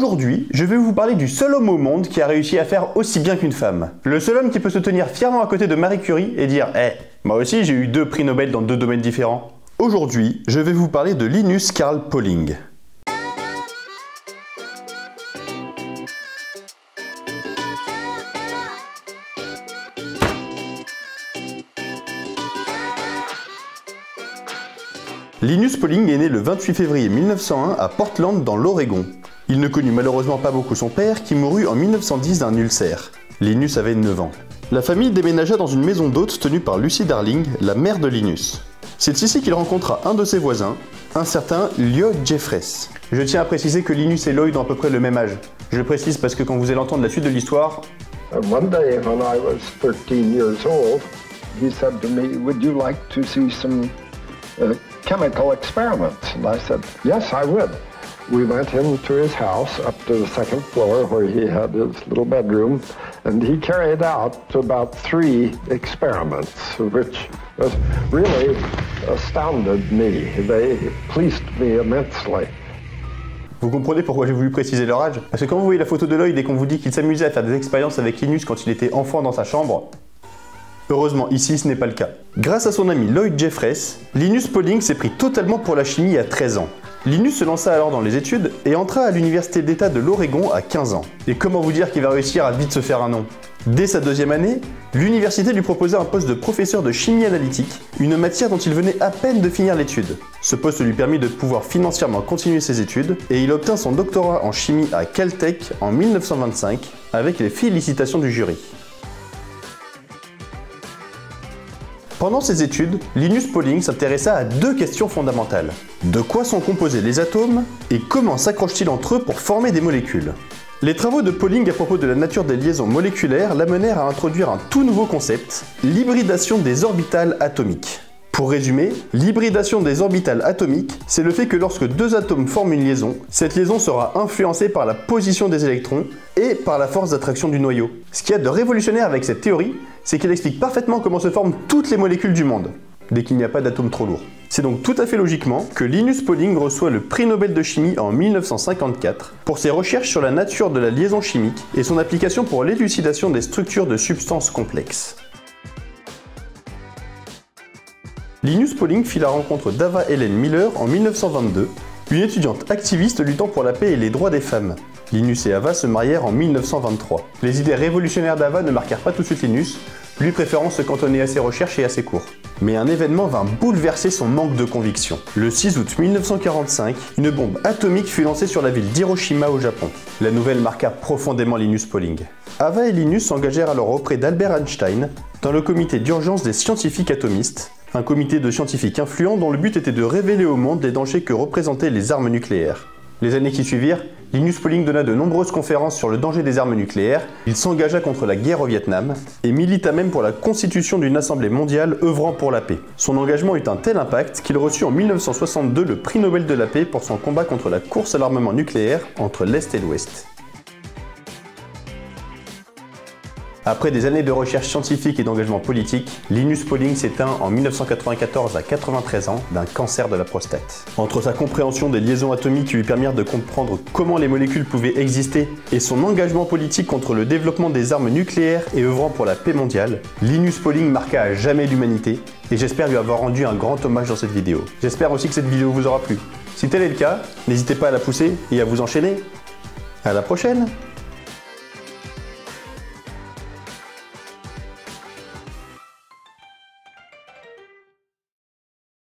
Aujourd'hui, je vais vous parler du seul homme au monde qui a réussi à faire aussi bien qu'une femme. Le seul homme qui peut se tenir fièrement à côté de Marie Curie et dire « Eh, moi aussi j'ai eu 2 prix Nobel dans 2 domaines différents ». Aujourd'hui, je vais vous parler de Linus Carl Pauling. Linus Pauling est né le 28 février 1901 à Portland dans l'Oregon. Il ne connut malheureusement pas beaucoup son père qui mourut en 1910 d'un ulcère. Linus avait 9 ans. La famille déménagea dans une maison d'hôtes tenue par Lucy Darling, la mère de Linus. C'est ici qu'il rencontra un de ses voisins, un certain Lloyd Jeffress. Je tiens à préciser que Linus et Lloyd ont à peu près le même âge. Je le précise parce que quand vous allez entendre la suite de l'histoire... One day when I was 13 years old, he said to me, "Would you like to see some chemical experiments?" And I said, "Yes, I would." We went into his house up to the 2nd floor where he had his little bedroom, and he carried out about 3 experiments, which really astounded me. They pleased me immensely. Vous comprenez pourquoi j'ai voulu préciser leur âge? Parce que quand vous voyez la photo de Lloyd et qu'on vous dit qu'il s'amusait à faire des expériences avec Linus quand il était enfant dans sa chambre, heureusement, ici, ce n'est pas le cas. Grâce à son ami Lloyd Jeffress, Linus Pauling s'est pris totalement pour la chimie à 13 ans. Linus se lança alors dans les études et entra à l'université d'État de l'Oregon à 15 ans. Et comment vous dire qu'il va réussir à vite se faire un nom? Dès sa 2e année, l'université lui proposa un poste de professeur de chimie analytique, une matière dont il venait à peine de finir l'étude. Ce poste lui permit de pouvoir financièrement continuer ses études et il obtint son doctorat en chimie à Caltech en 1925 avec les félicitations du jury. Pendant ses études, Linus Pauling s'intéressa à 2 questions fondamentales. De quoi sont composés les atomes et comment s'accrochent-ils entre eux pour former des molécules? Les travaux de Pauling à propos de la nature des liaisons moléculaires l'amenèrent à introduire un tout nouveau concept, l'hybridation des orbitales atomiques. Pour résumer, l'hybridation des orbitales atomiques, c'est le fait que lorsque 2 atomes forment une liaison, cette liaison sera influencée par la position des électrons et par la force d'attraction du noyau. Ce qu'il y a de révolutionnaire avec cette théorie, c'est qu'elle explique parfaitement comment se forment toutes les molécules du monde, dès qu'il n'y a pas d'atomes trop lourds. C'est donc tout à fait logiquement que Linus Pauling reçoit le prix Nobel de chimie en 1954 pour ses recherches sur la nature de la liaison chimique et son application pour l'élucidation des structures de substances complexes. Linus Pauling fit la rencontre d'Ava Helen Miller en 1922, une étudiante activiste luttant pour la paix et les droits des femmes. Linus et Ava se marièrent en 1923. Les idées révolutionnaires d'Ava ne marquèrent pas tout de suite Linus, lui préférant se cantonner à ses recherches et à ses cours. Mais un événement vint bouleverser son manque de conviction. Le 6 août 1945, une bombe atomique fut lancée sur la ville d'Hiroshima au Japon. La nouvelle marqua profondément Linus Pauling. Ava et Linus s'engagèrent alors auprès d'Albert Einstein dans le comité d'urgence des scientifiques atomistes, un comité de scientifiques influents dont le but était de révéler au monde les dangers que représentaient les armes nucléaires. Les années qui suivirent, Linus Pauling donna de nombreuses conférences sur le danger des armes nucléaires, il s'engagea contre la guerre au Vietnam et milita même pour la constitution d'une assemblée mondiale œuvrant pour la paix. Son engagement eut un tel impact qu'il reçut en 1962 le prix Nobel de la paix pour son combat contre la course à l'armement nucléaire entre l'Est et l'Ouest. Après des années de recherche scientifique et d'engagement politique, Linus Pauling s'éteint en 1994 à 93 ans d'un cancer de la prostate. Entre sa compréhension des liaisons atomiques qui lui permirent de comprendre comment les molécules pouvaient exister et son engagement politique contre le développement des armes nucléaires et œuvrant pour la paix mondiale, Linus Pauling marqua à jamais l'humanité et j'espère lui avoir rendu un grand hommage dans cette vidéo. J'espère aussi que cette vidéo vous aura plu. Si tel est le cas, n'hésitez pas à la pousser et à vous enchaîner. À la prochaine!